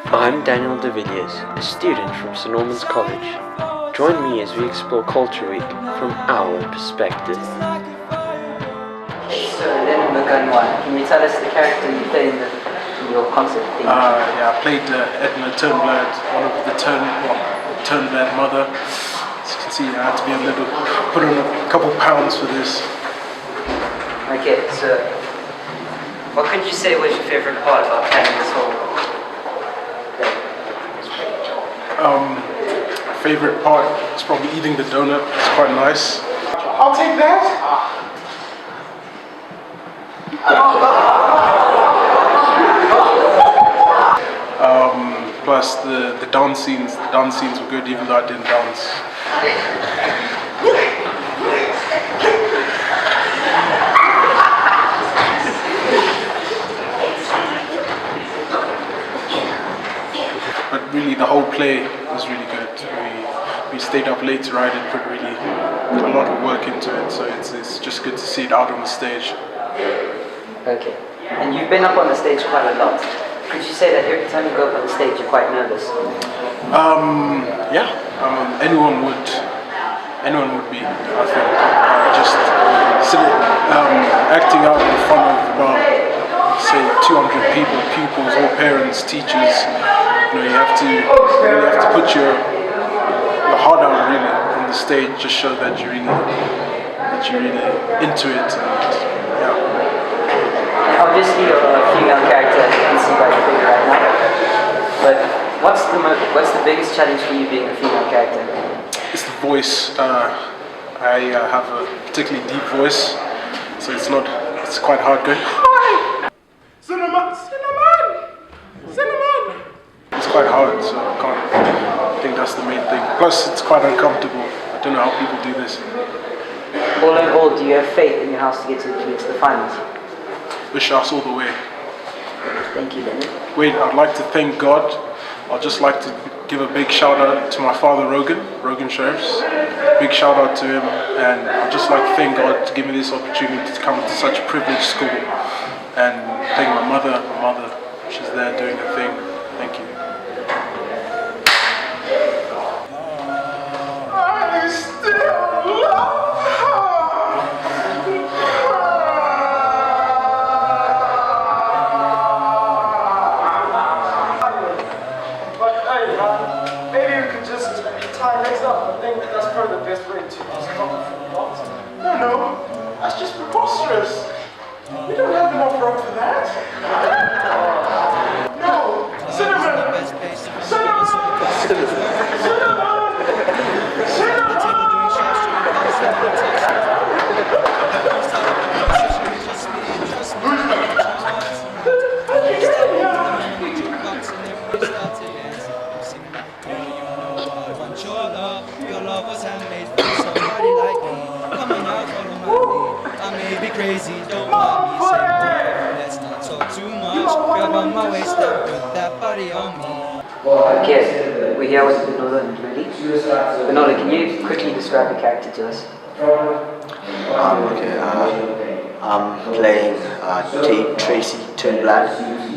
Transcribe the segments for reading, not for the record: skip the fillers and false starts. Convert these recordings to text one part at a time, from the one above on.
I'm Daniel de Villiers, a student from St. Albans College. Join me as we explore Culture Week from our perspective. So, can you tell us the character you played in your concert theme? I played Edna Turnblad, one of the Turnblad mother. As you can see, I had to be put on a couple pounds for this. Okay, so what could you say was your favorite part about playing this whole thing? Favorite part is probably eating the donut. It's quite nice. I'll take that. Plus the dance scenes were good even though I didn't dance. But really the whole play was really good. We stayed up late to write it, put a lot of work into it, so it's just good to see it out on the stage. Okay, and you've been up on the stage quite a lot. Could you say that every time you go up on the stage you're quite nervous? Yeah, anyone would be, I think. Just acting out in front of about, say, 200 people, pupils, all parents, teachers. You have to really have to put your heart out really on the stage, just show that you're really into it. And obviously you're a female character, as you can see by your figure right now. But what's the biggest challenge for you being a female character? It's the voice. I have a particularly deep voice, so it's quite hard going, hi! Cinnamon! It's quite hard, so I think that's the main thing. Plus, it's quite uncomfortable. I don't know how people do this. All in all, do you have faith in your house to get to the finals? Wish us all the way. Thank you, Daniel. Wait, I'd like to thank God. I'd just like to give a big shout out to my father, Rogan Sheriffs. Big shout out to him, and I'd just like to thank God to give me this opportunity to come to such a privileged school. And thank my mother, she's there doing her thing. Thank you. I still love the best way to stop it from dancing. No, that's just preposterous. We don't have enough room for that. No, cinnamon! Crazy, don't mind me saying, let's not talk too much. Grab on my waist and put that body on me. Okay, we're here with Benola and Lily. Benola, can you quickly describe the character to us? I'm playing Tracy Turnblad.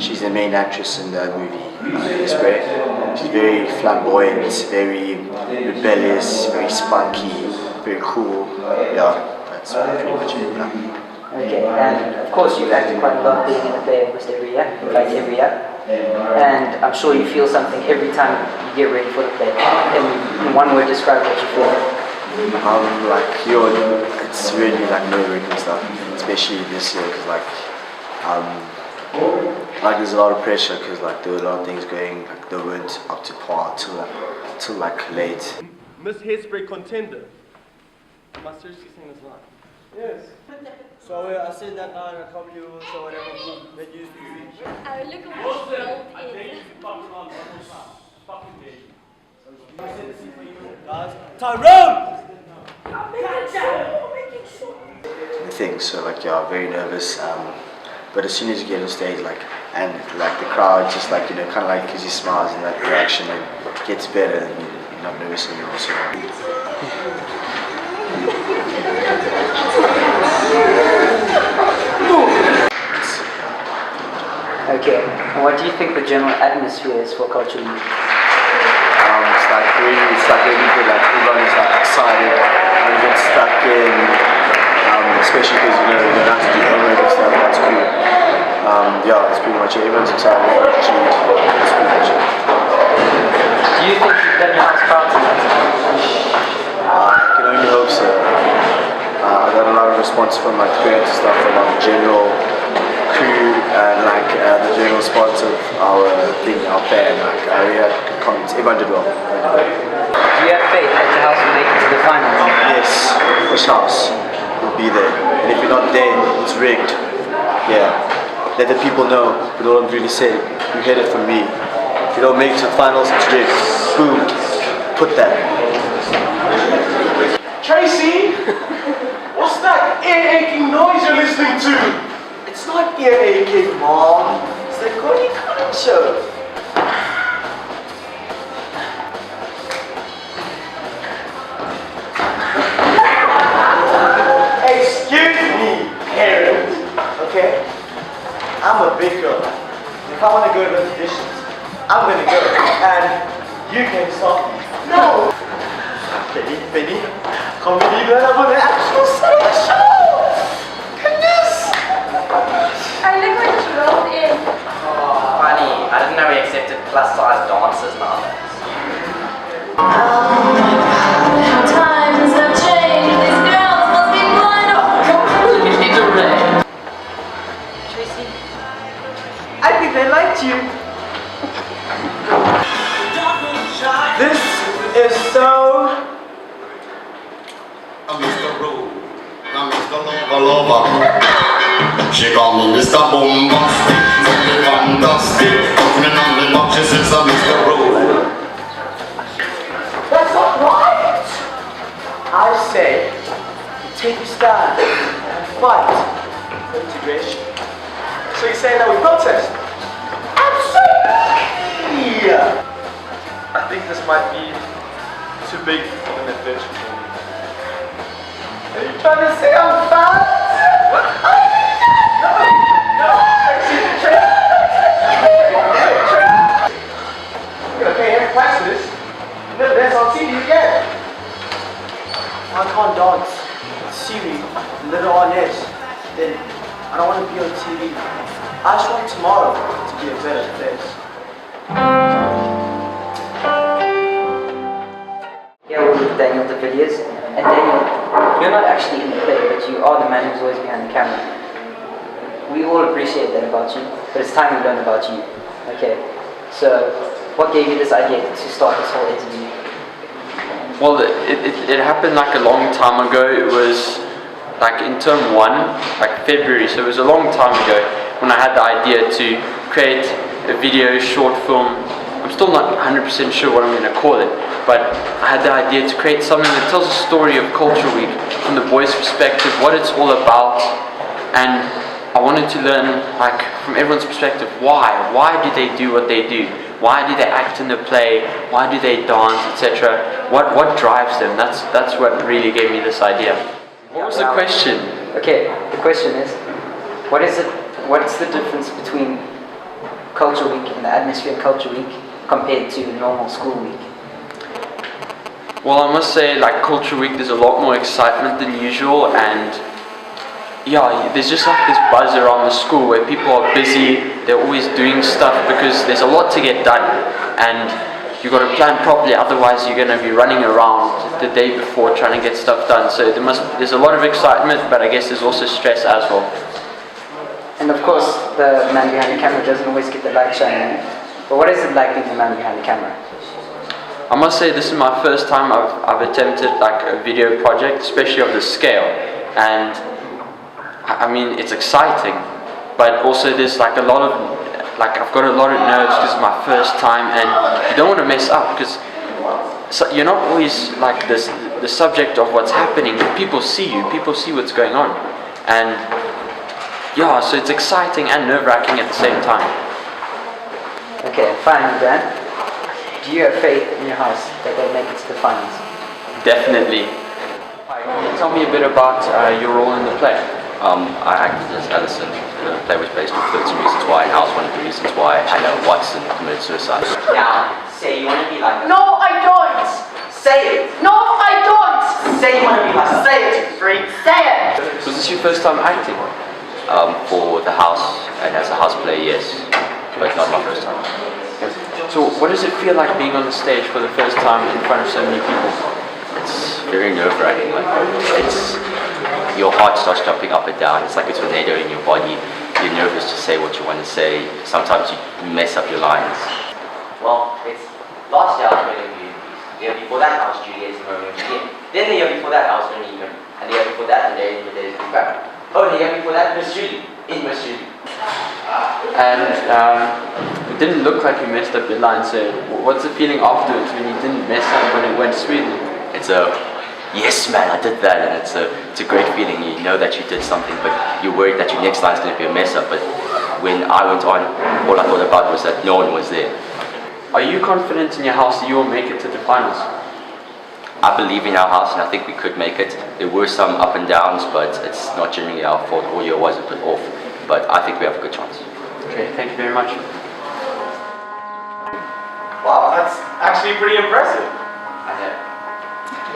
She's the main actress in the movie Hairspray. She's very flamboyant, very rebellious, very spunky, very cool. Yeah, that's pretty much it. Okay, and of course you've acted quite a lot being in the play almost every year, in fact every year. And I'm sure you feel something every time you get ready for the play. Can you in one word describe what you feel? It's really nerve-wracking stuff, especially this year, because there's a lot of pressure, because there were a lot of things going, they weren't up to par till late. Miss Hairspray contender. Am I seriously saying this line? Yes. So I said that line a couple of years or whatever that used to be. Look at what you Guys, Tyrone! Things, so very nervous. But as soon as you get on stage, and the crowd just kind of gives you smiles and that reaction, and gets better, and you're not nervous anymore. So. Okay. And what do you think the general atmosphere is for Culture Week? It's like really good. Like everyone is like excited and you get stuck in, especially because you don't have to do homework and stuff. That's cool. Yeah, that's pretty much it. Everyone's excited for the opportunity. That's pretty much it. Do you think you've done your house proud tonight? I can only hope so. I got a lot of response from like parents and stuff about the general crew and like the general response of our thing, our band. Like I really had good comments. Everyone did well. Do you have faith that your house will make it to the finals? Yes, which house will be there. And if you're not there, it's rigged. Yeah. Let the people know, but don't really say it. You heard it from me. If you don't make it to the finals, it's rigged. Boom. Put that. Tracy, what's that ear-aching noise you're listening to? It's not ear aching, Mom. It's the Cody Cotton Show. Excuse me, parent. Okay? I'm a big girl. If I want to go to those auditions, I'm going to go. And you can stop me. No! Penny, can't believe that I'm on the actual set of the show! Goodness! I look like just rolled in. Oh, funny. I didn't know we accepted plus-size dancers nowadays. Times have changed. These girls must be blind or completely deranged. Tracy? I think they liked you. This is so... Mr. Rowe, now Mr. Lover. She call me Mr. Bombastic, tell me fantastic. Put me on the box, she says I'm Mr. Rowe. That's not right! I say, you take a stand and fight for integration. So you're saying that we protest? Absolutely! I think this might be too big of an adventure for me. Are you trying to say I'm fat? No! You're gonna pay every price for this. You never dance on TV again. I can't dance. Siri, little on edge. Then I don't want to be on TV. I just want tomorrow to be a better place. Here we're with Daniel de Villiers. And Daniel, you're not actually in the play, but you are the man who's always behind the camera. We all appreciate that about you, but it's time we learn about you. Okay, so what gave you this idea to start this whole interview? Well, it happened like a long time ago. It was like in term 1, like February, so it was a long time ago when I had the idea to create a video short film. I'm still not 100% sure what I'm going to call it, but I had the idea to create something that tells a story of Culture Week from the boys' perspective, what it's all about, and I wanted to learn, like, from everyone's perspective, why do they do what they do? Why do they act in the play? Why do they dance, etc.? What drives them? That's what really gave me this idea. What was the question? Okay, the question is, what's the difference between Culture Week and the atmosphere in Culture Week compared to normal school week? Well, I must say, like, Culture Week, there's a lot more excitement than usual, and yeah, there's just like this buzz around the school where people are busy, they're always doing stuff because there's a lot to get done, and you've got to plan properly, otherwise you're going to be running around the day before trying to get stuff done. So there's a lot of excitement, but I guess there's also stress as well. And of course, the man behind the camera doesn't always get the light shining. But what is it like being the man behind the camera? I must say, this is my first time I've attempted like a video project, especially of this scale, and I mean, it's exciting, but also there's like a lot of, like, I've got a lot of nerves because it's my first time, and you don't want to mess up because you're not always like the subject of what's happening. People see you, people see what's going on, and yeah, so it's exciting and nerve-wracking at the same time. Okay, finally, Dan, do you have faith in your house that they'll make it to the finals? Definitely. Tell me a bit about your role in the play. I acted as Allison. The play was based on 13 Reasons Why, and I was one of the reasons why Hannah Watson committed suicide. Now, say you want to be like us. No, I don't! Say it. No, I don't! Say you want to be like us. Say it, you freak. Say it! Was this your first time acting? For the house, and as a house player, yes, but not my first time. So what does it feel like being on the stage for the first time in front of so many people? It's very nerve-wracking. Like, your heart starts jumping up and down. It's like a tornado in your body. You're nervous to say what you want to say. Sometimes you mess up your lines. Well, it's last year I was going to be the year before that I was Juliet and Romeo and Juliet. Then the year before that I was going to Ethan. And the year before that, and the year before that, oh, the year before that, Miss Julie. In Miss Julie. And it didn't look like you messed up your line, so what's the feeling afterwards when you didn't mess up when it went smoothly? It's a, yes man, I did that, and it's a great feeling. You know that you did something, but you're worried that your next line's going to be a mess up. But when I went on, all I thought about was that no one was there. Are you confident in your house that you will make it to the finals? I believe in our house, and I think we could make it. There were some up and downs, but it's not generally our fault. All year was a bit off, but I think we have a good chance. Okay, thank you very much. Wow, that's actually pretty impressive. I know.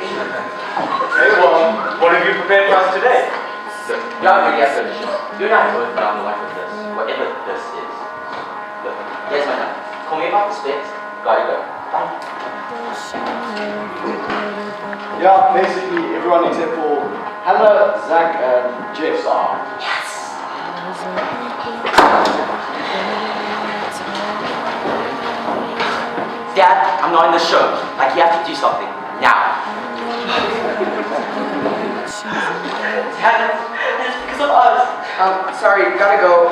Okay, well, what have you prepared for us today? So, you don't really have to finish it. You and I both down the line with this, whatever this is. Look, here's my number. Call me about the specs. Gotta go. Bye. Yeah, basically everyone except for Hannah, Zach, and Jeff are. Dad, I'm not in the show. Like, you have to do something. Now. Dad, it's because of us. Sorry, gotta go.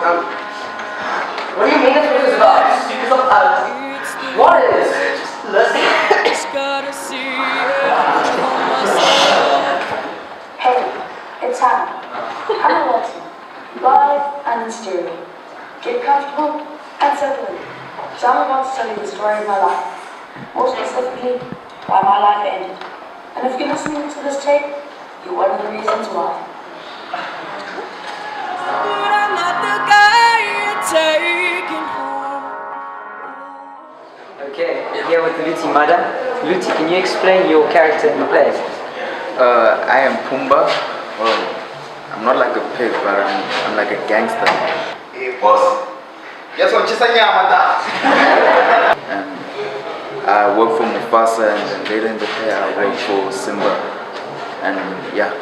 What do you mean it's because of us? It's because of us. What is? Just listen. Hey, it's Hannah. Hannah Watson. Live and in stereo. Get comfortable and settle in. So I'm about to tell you the story of my life. More specifically, why my life ended. And if you're listening to this tape, you're one of the reasons why. But I'm not the guy you're taking home. Okay, here with Luti Mada. Luti, can you explain your character in the play? I am Pumbaa. Well, I'm not like a pig, but I'm like a gangster. Hey, boss. Yes, I'm just a yamada. And I work for Mufasa, and then later in the play I work for Simba. And yeah.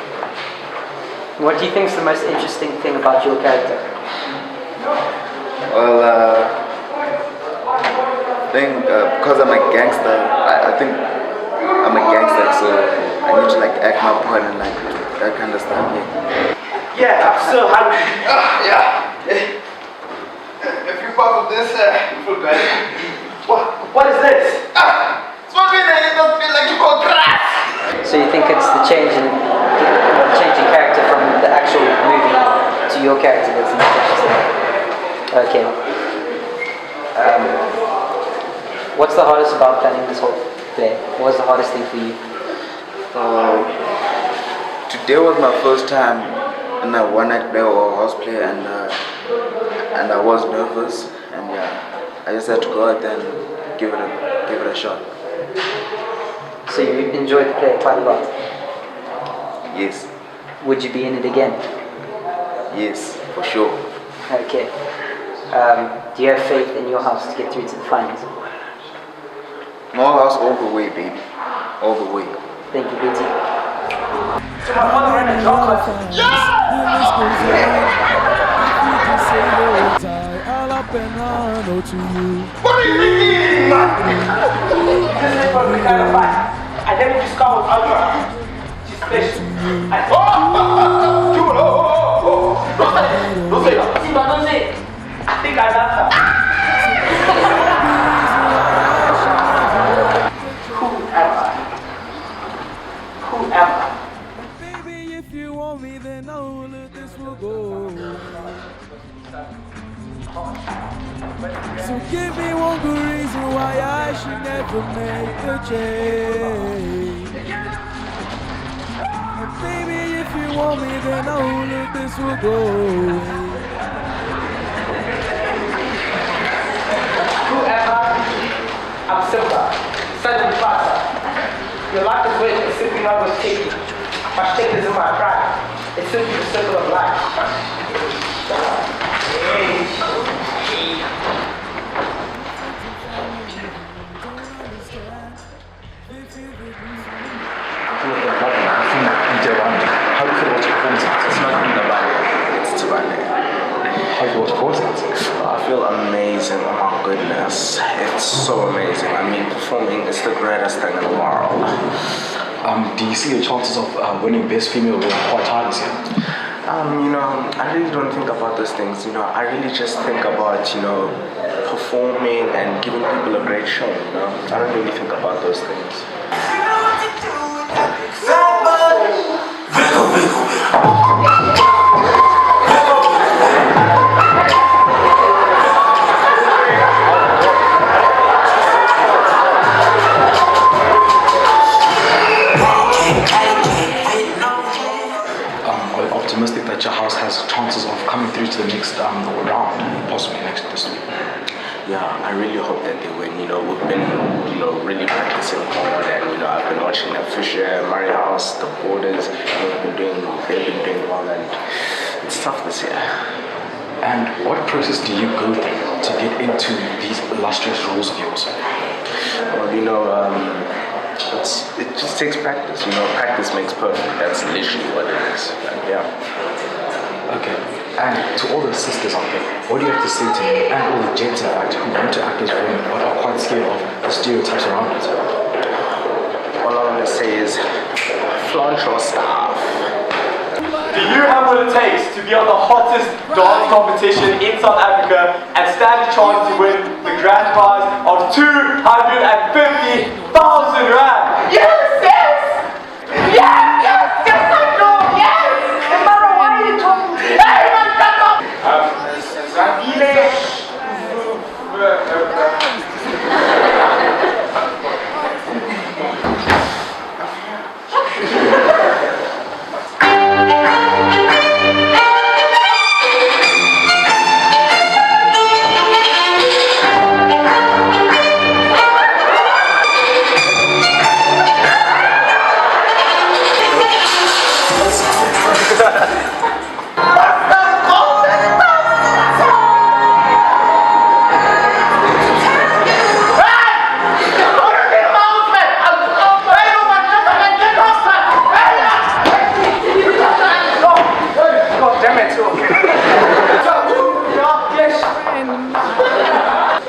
What do you think is the most interesting thing about your character? Well, because I'm a gangster, I think I'm a gangster, so I need to like act my part and like that kind of stuff. Yeah, I'm still hungry. Yeah. If you puff of this, you feel better. What is this? It's what we don't feel like you call grass. So you think it's the change in character from the actual movie to your character that's the most interesting? Okay. What's the hardest about planning this whole play? What was the hardest thing for you? Today was my first time in a one-night play or a house play, and I was nervous, and yeah, I just had to go out there and give it a shot. So you enjoyed the play quite a lot? Yes. Would you be in it again? Yes, for sure. Okay. Do you have faith in your house to get through to the finals? More house all the way, baby. All the way. Thank you, Beauty. To my mother and a chocolate. What are you thinking, man? This is what we kind of fight. I never discovered Alban. She's special. Don't say that. See, but don't say it. I think I love her. Who am I? Baby, if you want me, then all of this will go. So give me one good reason why I should never make the change. Baby, if you want me, then all of this will go away. I'm Simba, son of Mufasa. Your life is waiting, it's simply not what's taking. My stake is in my pride. It's simply the circle of life. I feel amazing, oh my goodness. It's so amazing. I mean, performing is the greatest thing in the world. Do you see your chances of winning Best Female quite high this year? You know, I really don't think about those things, you know. I really just think about, you know, performing and giving people a great show, you know. I don't really think about those things. Optimistic that your house has chances of coming through to the next round, possibly next this week. Yeah, I really hope that they win. You know, we've been, you know, really practicing hard, and you know, I've been watching Fisher, Murray House, the Borders. They've been doing well, and it's tough this year. And what process do you go through to get into these illustrious roles of yours? Well, you know, it just takes practice. You know, practice makes perfect. That's literally what it is. And, yeah. Okay. And to all the sisters out there, what do you have to say to me and all the gents in fact who want to act as women but are quite scared of the stereotypes around it? All I want to say is, flaunt your stuff. Do you have what it takes to be on the hottest dance competition in South Africa and stand a chance to win the grand prize of 250,000 rand? Yes, yes! Yes, yes, yes, I know, yes! No matter why you're talking to me. Hey, man, shut up!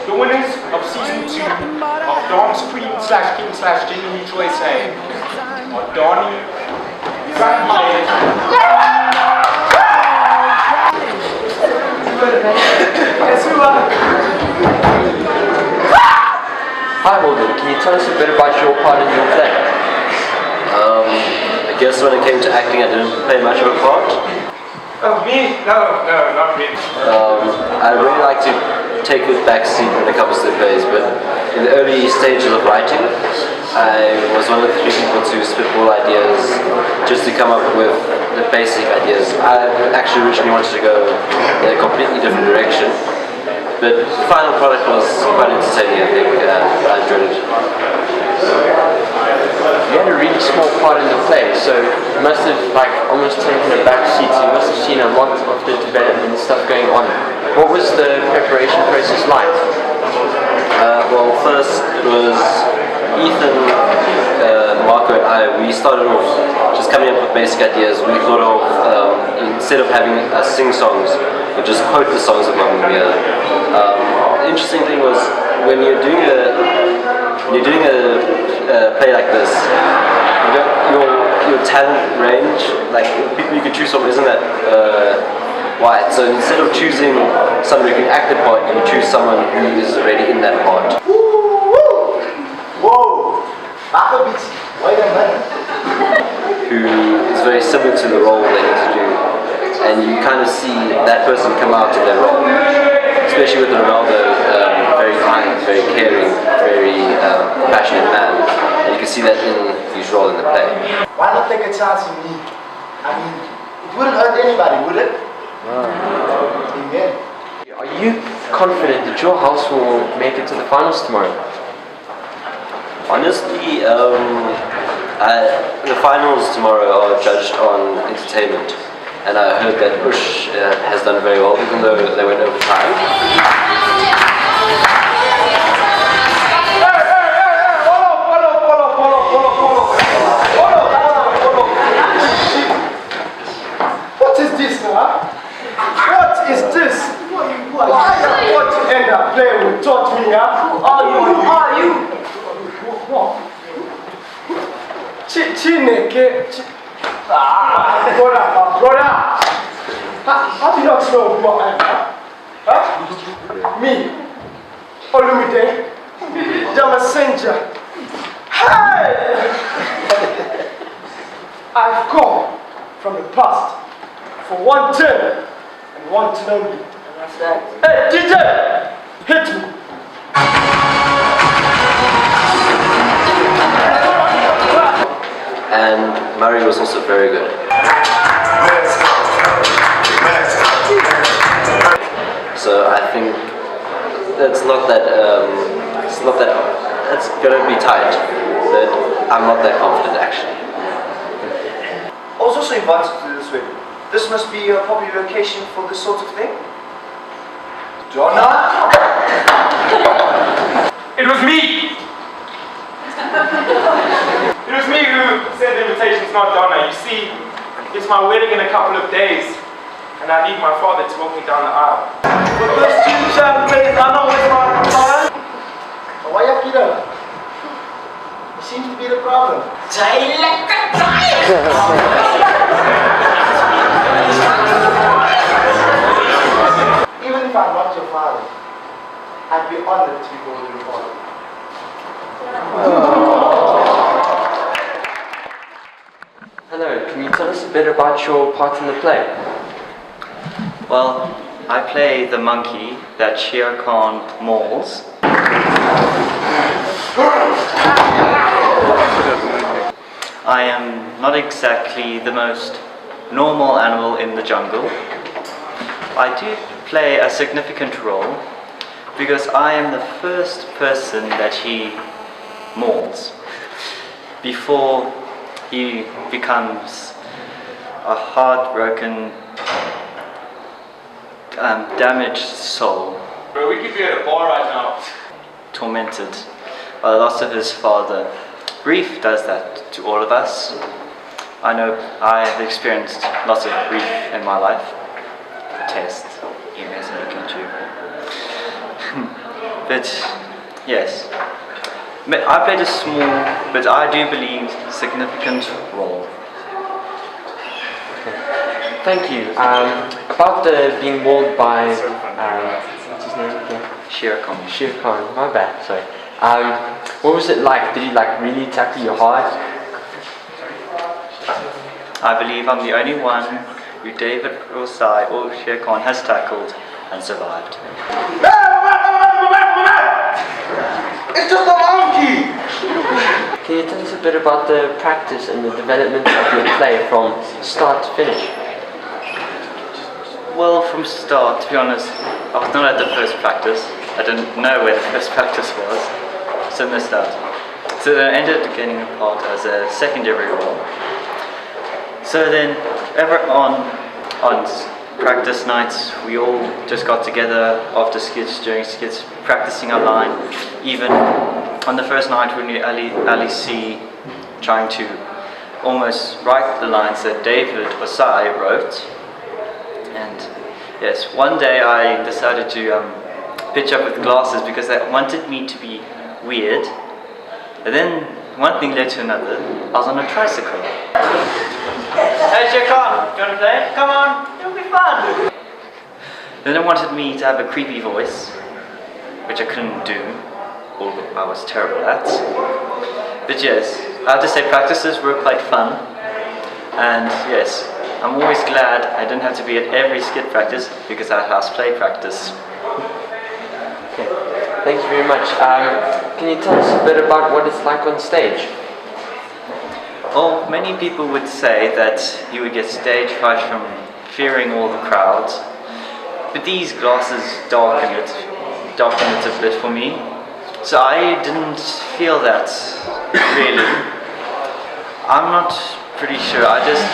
The winners of season 2 of Dance Queen / King / Genuine Choice A are Donnie, Hi Alban, can you tell us a bit about your part in your play? I guess when it came to acting, I didn't play much of a part. Oh, me? No, not me. I really like to take a back seat when it comes to the plays, but in the early stages of writing, I was one of the few people to spitball ideas just to come up with the basic ideas. I actually originally wanted to go in a completely different direction, but the final product was quite entertaining, I think. I enjoyed it. You had a really small part in the play, so you must have almost taken a back seat, so you must have seen a lot of the development stuff going on. What was the preparation process like? Well, first it was Ethan, Marco and I, we started off just coming up with basic ideas. We thought of, instead of having us sing songs, we just quote the songs of Mamma Mia. The interesting thing was, when you're doing a play like this, your talent range, like people you can choose from isn't that wide. So instead of choosing someone who can act the part, you choose someone who is already in that part. Whoa! Wait a minute. Who is very similar to the role they need to do, and you kind of see that person come out in their role, especially with Ronaldo, very kind, very caring, very passionate man, and you can see that in his role in the play. Why not take a chance on me? I mean, it wouldn't hurt anybody, would it? Amen. Are you confident that your house will make it to the finals tomorrow? Honestly, the finals tomorrow are judged on entertainment, and I heard that Ush has done very well, even though they went over time. What is this now? What is this? Why you want to end up playing with taught me, huh? Who are you? Chineke. Brother. How do you not know who I am? Huh? Me. Olumide. The messenger. Hey! I've come from the past for one turn and want to know me. What's that? Hey, DJ! Hit me! And Murray was also very good. So I think it's gonna be tight, but I'm not that confident actually. I was also invited to this wedding. This must be a popular location for this sort of thing. Donna? It was me! It was me who sent the invitations, not Donna. You see, it's my wedding in a couple of days, and I need my father to walk me down the aisle. But those two champagnes, I know it's my time. Why you know? It seems to be the problem. Even if I'm not your father, I'd be honored to be called your father. Hello, can you tell us a bit about your part in the play? Well, I play the monkey that Shere Khan mauls. I am not exactly the most normal animal in the jungle. I do play a significant role because I am the first person that he mauls before he becomes a heartbroken, damaged soul. Bro, we could be at a bar right now. Tormented by the loss of his father. Grief does that to all of us. I know I have experienced lots of grief in my life. Test, he has look at you. But yes, I played a small, but I do believe significant role. Thank you. About being mauled by, what's his name again? Shere Khan. Shere Khan, my bad, sorry. What was it like? Did he really tackle your heart? I believe I'm the only one who David Rosai or Shere Khan has tackled and survived. It's just a monkey! Can you tell us a bit about the practice and the development of your play from start to finish? Well, from start, to be honest, I was not at the first practice. I didn't know where the first practice was, so I missed out. So then I ended up getting a part as a secondary role. So then, on practice nights, we all just got together after skits, during skits, practicing our line. Even on the first night, we knew Ali C trying to almost write the lines that David Osai wrote. And yes, one day I decided to pitch up with glasses because they wanted me to be weird. And then one thing led to another. I was on a tricycle. Hey Shere Khan, do you want to play? Come on, it'll be fun. Then they wanted me to have a creepy voice, which I couldn't do, or I was terrible at. But yes, I have to say practices were quite fun. And yes, I'm always glad I didn't have to be at every skit practice because I had house play practice. Okay. Thank you very much. Can you tell us a bit about what it's like on stage? Well, many people would say that you would get stage fright from fearing all the crowds, but these glasses darken it a bit for me. So I didn't feel that really. I'm not pretty sure. I just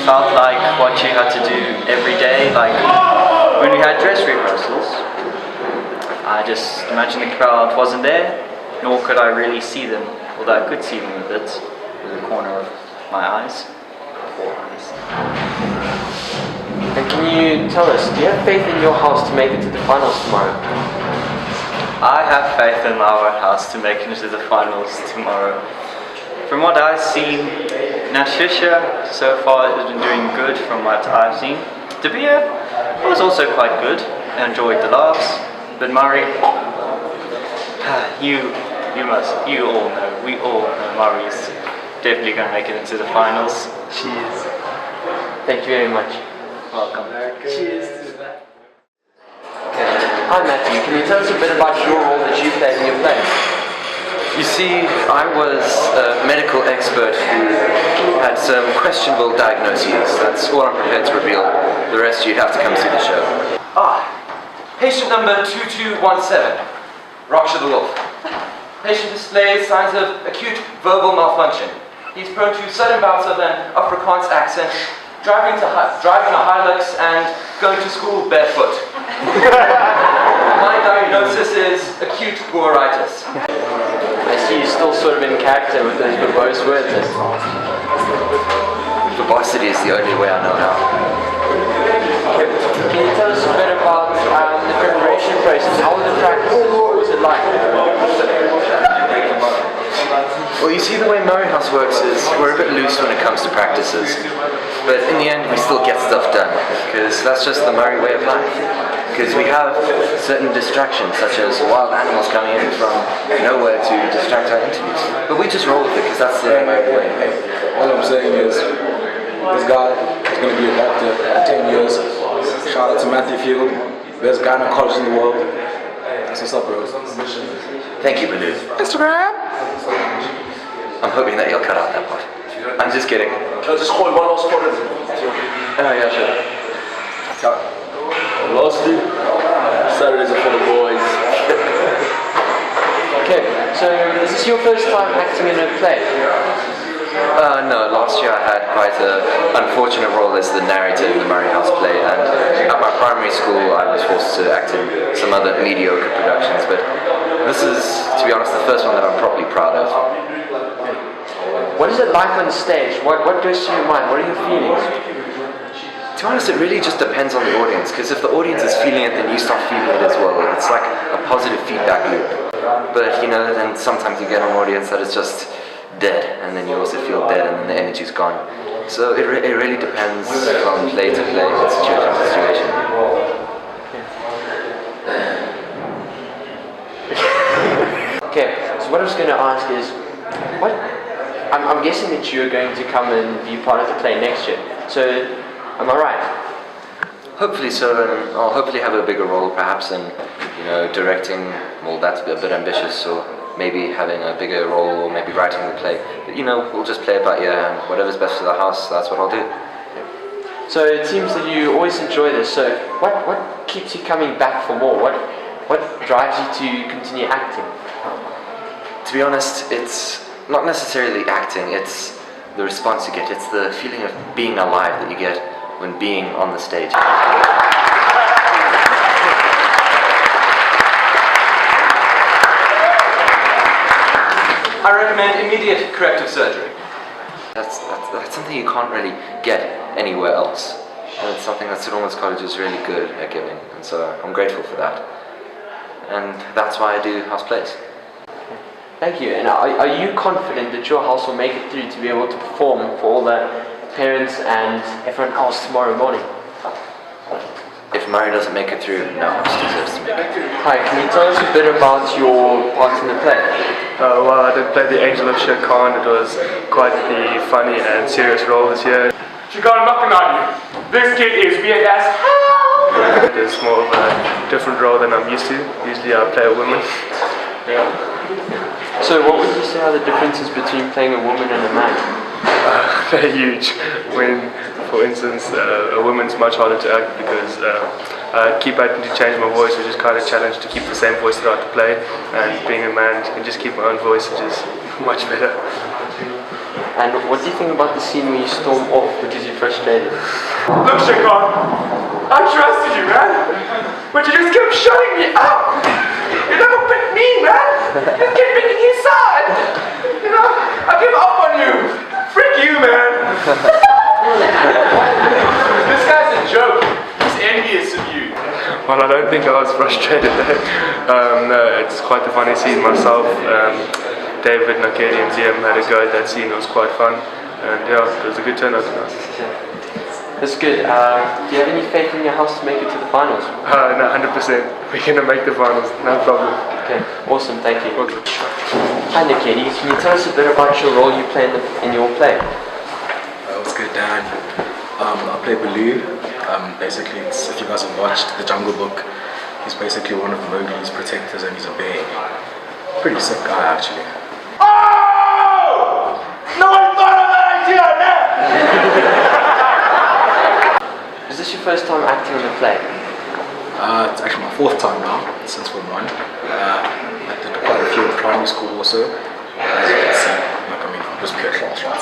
felt like what you had to do every day, like when we had dress rehearsals. I just imagined the crowd wasn't there, nor could I really see them, although I could see them a bit with the corner of my eyes. And can you tell us, do you have faith in your house to make it to the finals tomorrow? I have faith in our house to make it to the finals tomorrow. From what I've seen, Nashisha so far has been doing good from what I've seen. De Villiers was also quite good. I enjoyed the laughs. But Murray, you all know, we all know Murray's definitely going to make it into the finals. Cheers. Thank you very much. Welcome. Cheers to that. Okay. Hi Matthew, can you tell us a bit about your role that you played in your play? You see, I was a medical expert who had some questionable diagnoses. That's all I'm prepared to reveal. The rest you'd have to come see the show. Patient number 2217, Raksha the Wolf. Patient displays signs of acute verbal malfunction. He's prone to sudden bouts of an Afrikaans accent, driving a Hilux and going to school barefoot. My diagnosis is acute booritis. I see you're still sort of in character with those verbose words. Verbosity is the only way I know how. Can you tell us a bit about the preparation process? How was the practice? What was it like? Well, you see, the way Murray House works is we're a bit loose when it comes to practices. But in the end, we still get stuff done, because that's just the Murray way of life. Because we have certain distractions, such as wild animals coming in from nowhere to distract our interviews. But we just roll with it, because that's the Murray way. All I'm saying is, this guy is going to be a doctor in 10 years. Shout out to Matthew Field, best gynecologist in the world. That's what's up, bro. Thank you, Baloo. Instagram? I'm hoping that you'll cut out that part. I'm just kidding. Can I just call one last spot in? Oh, yeah, sure. Lastly, Saturdays are for the boys. Okay, so is this your first time acting in a play? No, last year I had quite an unfortunate role as the narrator in the Murray House play, and at my primary school I was forced to act in some other mediocre productions, but this is, to be honest, the first one that I'm properly proud of. What is it like on stage? What goes through your mind? What are your feelings? To be honest, it really just depends on the audience, because if the audience is feeling it, then you start feeling it as well. It's like a positive feedback loop. But, you know, then sometimes you get an audience that is just dead, and then you also feel dead, and then the energy's gone. So it really depends from play to play, and situation to situation. Okay, so what I was going to ask is, I'm guessing that you're going to come and be part of the play next year. So, am I right? Hopefully so, and I'll hopefully have a bigger role perhaps in, you know, directing. Well, that's a bit ambitious, or maybe having a bigger role, or maybe writing the play. But, you know, we'll just play it by ear, and whatever's best for the house, that's what I'll do. So it seems that you always enjoy this. So what keeps you coming back for more? What drives you to continue acting? To be honest, it's not necessarily acting, it's the response you get. It's the feeling of being alive that you get when being on the stage. I recommend immediate corrective surgery. That's something you can't really get anywhere else. And it's something that St. Albans College is really good at giving, and so I'm grateful for that. And that's why I do house plays. Thank you. And are you confident that your house will make it through to be able to perform for all the parents and everyone else tomorrow morning? If Murray doesn't make it through, no one else deserves to make it through. Hi, can you tell us a bit about your part in the play? Well, I did play the Angel of Sher Khan. It was quite the funny and serious role this year. She got a knocking on you. This kid is weird as hell. It is more of a different role than I'm used to. Usually I play a woman. Yeah. So So what would you say are the differences between playing a woman and a man? They're huge. When, for instance, a woman's much harder to act because I keep having to change my voice, which is kind of a challenge to keep the same voice throughout the play. And being a man, I can just keep my own voice, which is much better. And what do you think about the scene where you storm off because you're frustrated? Look, Shakar, I trusted you, man. But you just kept shutting me up. You never picked me, man. You kept picking his side. You know, I give up on you. Frick you, man. This guy's a joke. He's envious of you. Well, I don't think I was frustrated there. No, it's quite a funny scene myself. David, Nakedi and Ziam had a go at that scene. It was quite fun. And yeah, it was a good turnout tonight. That's good. Do you have any faith in your house to make it to the finals? No, 100%. We're going to make the finals, no problem. Okay, awesome, thank you. Hi Nakedi, can you tell us a bit about your role you play in your play? What's good, Dan? I play Baloo. Basically, if you guys have watched The Jungle Book, he's basically one of Mowgli's protectors and he's a bear. Pretty sick guy, actually. Oh! No one thought of that idea, man! Is this your first time acting in a play? It's actually my 4th time now, since Form 1. I did quite a few in primary school also. As you can see, I'm just pure class, right?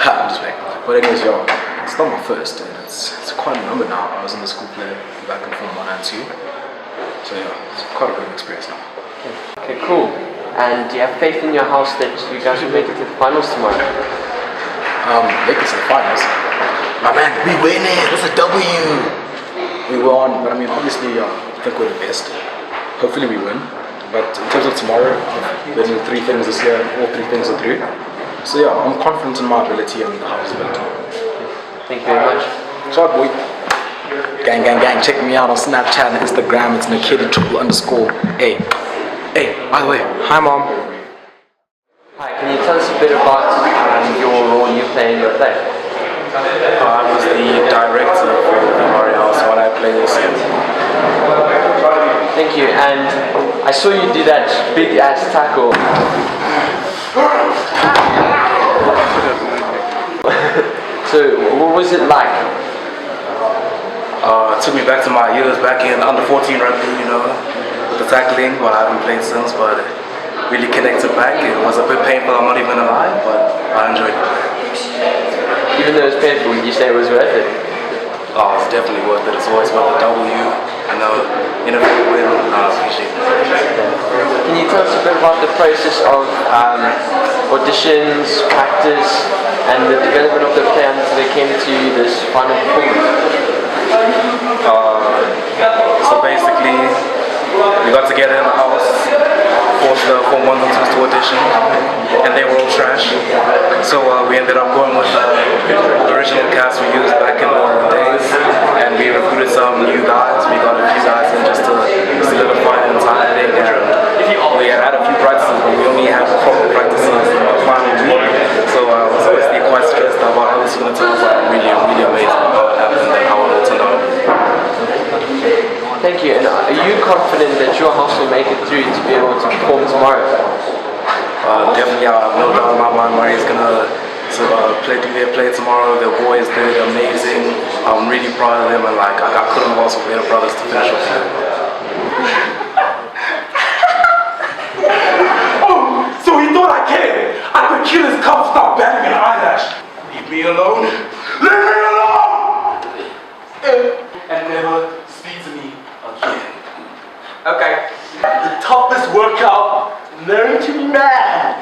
I'm just playing. But anyways, it's not my first, and it's quite a number now. I was in the school play back in Form 1 and 2. So yeah, it's quite a good experience now. Okay, cool. And do you have faith in your house that you guys will make it to the finals tomorrow? Make it to the finals? My man, we win it! That's a W! We won, but I mean, obviously, I think we're the best. Hopefully we win. But in terms of tomorrow, we're doing 3 things this year, all 3 things are through. So yeah, I'm confident in my ability and the house ability. Thank you very much. Shout out, boy. Gang, gang, gang, check me out on Snapchat and Instagram. It's Nakedi__. Hey, by the way, hi mom. Hi, can you tell us a bit about your role you play in your play? I was the director for the Mario House when I played this game. Thank you, and I saw you do that big ass tackle. So, what was it like? It took me back to my years back in under 14 rugby, you know, with the tackling. Well, I haven't played since, but really connected back. It was a bit painful, I'm not even gonna lie, but I enjoyed it. Even though it was painful, would you say it was worth it? Oh, it's definitely worth it. It's always worth the W, you know, innovative win. I appreciate it. Can you tell us a bit about the process of auditions, practice, and the development of the play until they came to this final performance? So basically, we got together in the house, forced the Form 1s and 2s to audition, and they were all trash. So we ended up going with the original cast we used back in the days, and we recruited some new guys. We got a few guys in just to solidify the entire thing. And we had a few practices, but we only had proper practices in the final week. So I was obviously quite stressed about how this was going to turn out, but really amazing how it happened and how it all turned out. Thank you, and are you confident that your house will make it through to be able to perform tomorrow? Definitely, I have no doubt in my mind Murray's going to do their play tomorrow. Their boys did amazing. I'm really proud of them, and like I couldn't have asked for better brothers to finish with them. Oh, so he thought I cared. I could kill his cop, stop batting an eyelash. Leave me alone. Leave me alone! And never speak to me again. Okay. The toughest workout, learn to be mad.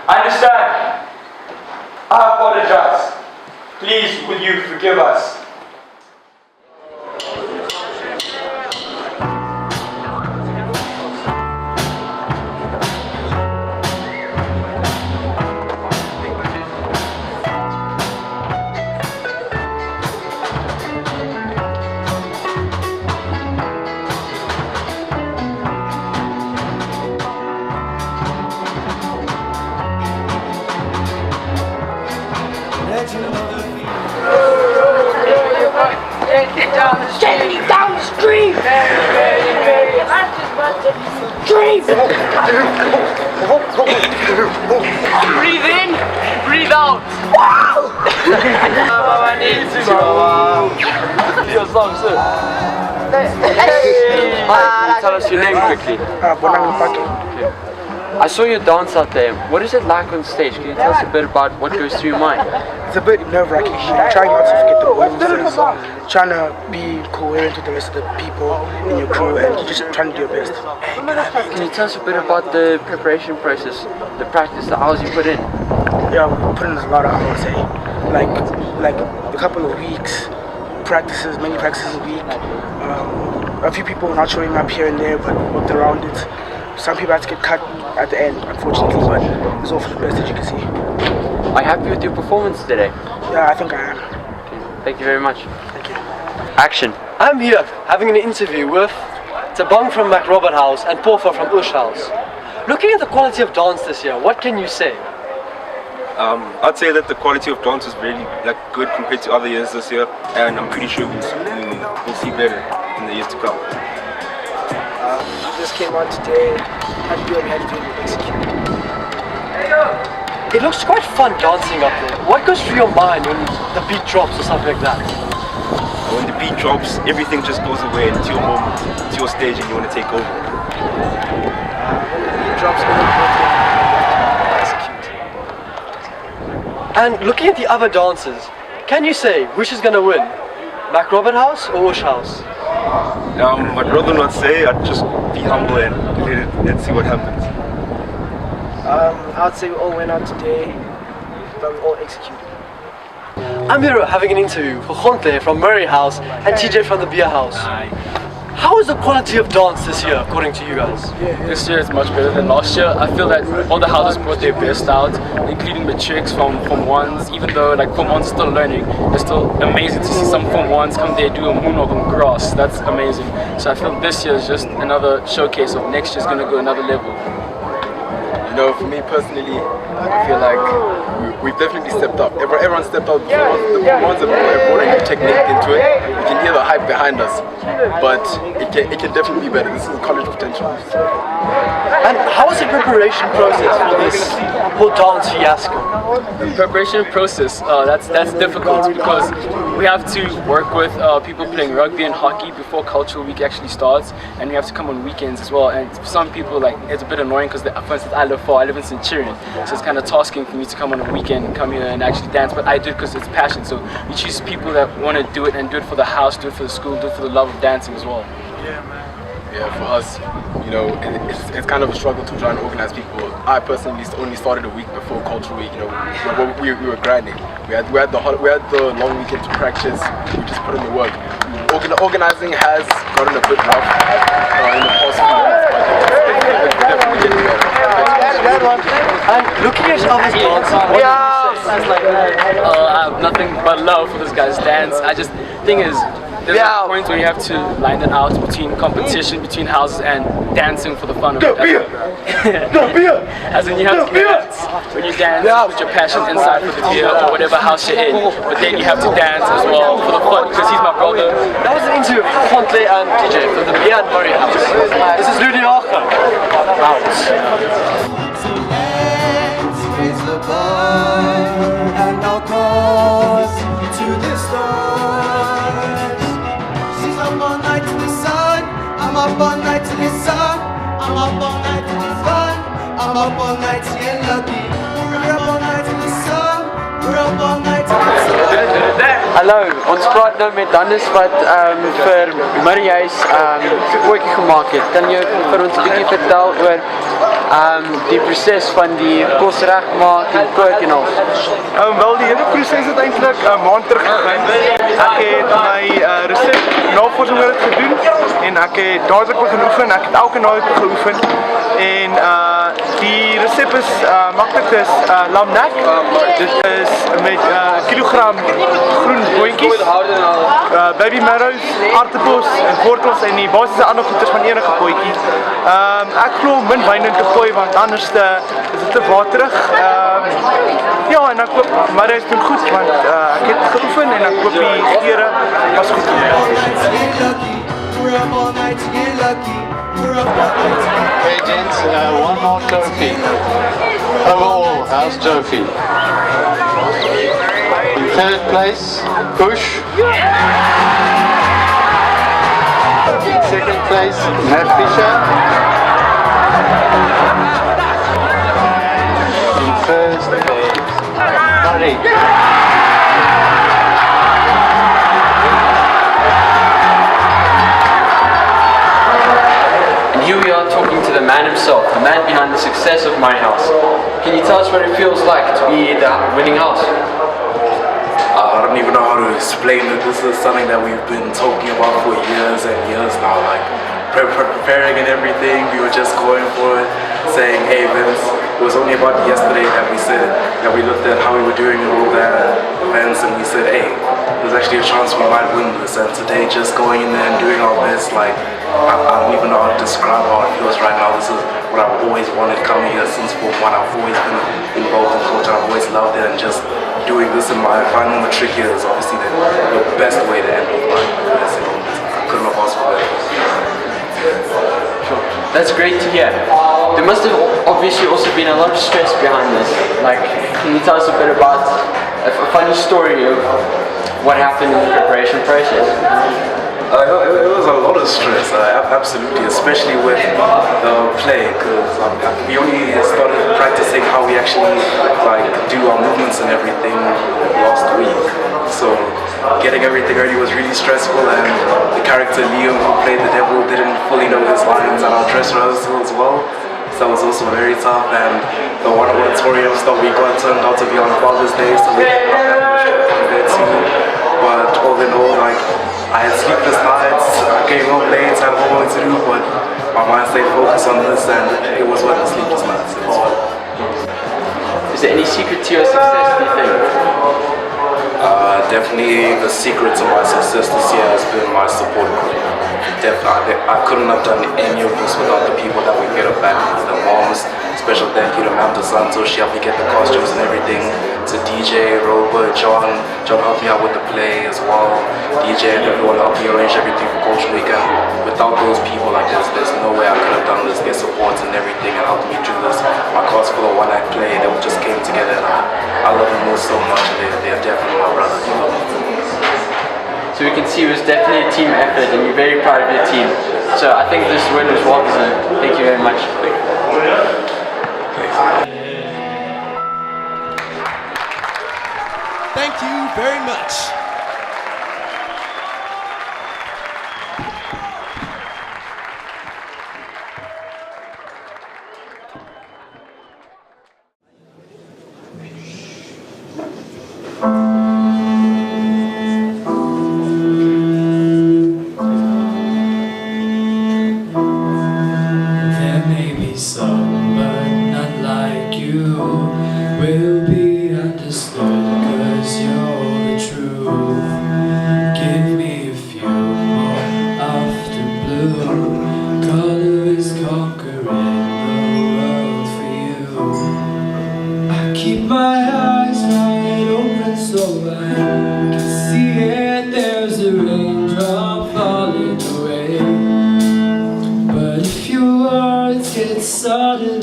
I understand. I apologize. Please, will you forgive us? Breathe! Breathe in, breathe out. Your song, sir. Tell us your name quickly. I saw you dance out there. What is it like on stage? Can you tell us a bit about what goes through your mind? It's a bit nerve-wracking. Trying not to forget the movements, trying to be coherent with the rest of the people in your crew, and you're just trying to do your best. Can you tell us a bit about the preparation process, the practice, the hours you put in? Yeah, we put in a lot of hours, like a couple of weeks, practices, many practices a week. A few people not showing up here and there, but worked around it. Some people had to get cut at the end, unfortunately, but it's all for the best that you can see. Are you happy with your performance today? Yeah, I think I am. Thank you very much. Thank you. Action. I'm here having an interview with Tabang from McRobert House and Porfa from Ush House. Looking at the quality of dance this year, what can you say? I'd say that the quality of dance is really good compared to other years this year, and I'm pretty sure we'll see better in the years to come. Just came on today, had to do what we had to do to execute. It looks quite fun dancing up there. What goes through your mind when the beat drops or something like that? When the beat drops, everything just goes away, and it's your moment, it's your stage, and you want to take over. When the beat drops, execute. And looking at the other dancers, can you say which is going to win? McRobert House or Ush House? I'd rather not say. I'd just be humble and let's see what happens. I'd say we all went out today, but we all executed. I'm here having an interview for Gontle from Murray House and TJ from the Beer House. How is the quality of dance this year, according to you guys? This year is much better than last year. I feel that all the houses brought their best out, including the chicks from Form 1s. Even though Form 1s are still learning, it's still amazing to see some Form 1s come there do a moonwalk on grass. That's amazing. So I feel this year is just another showcase of next year's going to go another level. You know, for me personally, I feel like we've definitely stepped up. Everyone stepped up. The ones that brought a new technique into it, you can hear the hype behind us. But it can definitely be better. This is college potential. And how is the preparation process for this whole dance fiasco? The preparation process, that's difficult because we have to work with people playing rugby and hockey before Cultural Week actually starts, and we have to come on weekends as well. And for some people, it's a bit annoying because, for instance, I live in Centurion, so it's kind of tasking for me to come on a weekend and come here and actually dance. But I do it because it's passion. So we choose people that want to do it and do it for the house, do it for the school, do it for the love of dancing as well. Yeah, man. Yeah, for us, you know, it's kind of a struggle to try and organize people. I personally only started a week before Cultural Week. You know, we were grinding. We had the long weekend to practice. We just put in the work. Organizing has gotten a bit rough in the past few months, but it's definitely getting better. And looking at how this dance, what do you say? I have nothing but love for this guy's dance. Thing is, there's a point where you have to line it out between competition, between houses, and dancing for the fun of it. As in, you have to dance. When you dance, put your passion inside for the beer or whatever house you're in. But then you have to dance as well for the fun, because he's my brother. That was an interview with Gontle and TJ from the Beer and Murray House. This is Rudy Archer. Out. Raise the bar and I'll cross to the stars. She's up all night to the sun. I'm up all night to the sun. I'm up all night to the fun. I'm up all night to get lucky. We're up all night to the sun. We're up all night to the sun. Hallo, ons praat nou met Dennis wat vir Marihuis kootjie gemaak het. Kan jy vir ons 'n bietjie vertel oor die proses van die kos regmaak en kook en al? Wel, die hele proses het eintlik 'n maand terug begin. Ek het my resep navorsing oor dit gedoen en ek het dadelik begin oefen. Ek het elke naweek geoefen en die resep is maklik, dis lamnek. Dit is met 'n kilogram groen boontjies, baby marrows, aartappels en wortels en die basiese ander goeders van enige potjie. Ek glo min wyn in te gooi want anders is dit te waterig. Ja, en ek hoop Marius doen goed want ek het geoefen en ek hoop die geure was goed. We're up all night to get lucky. We're up all night to get lucky. Hey gents, one more trophy. Overall, how's trophy? In third place, Push. In second place, Matt Fisher. In first place, Murray. And here we are talking to the man himself, the man behind the success of Murray House. Can you tell us what it feels like to be the winning house? I don't even know how to explain it. This is something that we've been talking about for years and years now. Like preparing and everything, we were just going for it, saying, hey Vince, it was only about yesterday that we said that we looked at how we were doing in all that events and we said, hey, there's actually a chance we might win this. And today just going in there and doing our best, like I don't even know how to describe how it feels right now. This is what I've always wanted coming here since Form 1. I've always been involved in culture, I've always loved it, and just doing this in my final matric year is obviously the best way to end my life. I couldn't have asked for it. Sure. That's great to hear. There must have obviously also been a lot of stress behind this. Like, can you tell us a bit about a funny story of what happened in the preparation process? It was a lot of stress, absolutely, especially with the play, because we only started practicing how we actually do our movements and everything last week. So getting everything ready was really stressful, and the character Liam, who played the devil, didn't fully know his lines at our dress rehearsal as well. So that was also very tough, and the one auditorium stuff we got turned out to be on Father's Day, so we didn't have that much there too. But all in all, I had sleepless nights, I came home late, I had homework to do, but my mind stayed focused on this, and it was worth the sleepless nights. Is there any secret to your success, do you think? Definitely the secret to my success this year has been my support group. Definitely, I couldn't have done any of this without the people that we get back, the moms. Special thank you to Ma'am Santos, she helped me get the costumes and everything. To DJ, Robert, John helped me out with the play as well. DJ and everyone helped me arrange everything for Culture Weekend. Without those people there's no way I could have done this. Their support and everything and helped me through this. My cast full of one-act play, they just came together, and I love them all so much. They're definitely my brothers. So we can see it was definitely a team effort, and you're very proud of your team. So I think this win was well deserved. Thank you very much. Thank you very much. There may be some, but not like you will be understood, 'cause you're the truth. Give me a few more after blue. Color is conquering the world for you. I keep my eyes wide open so I can see it. There's a raindrop falling away. But if your words get started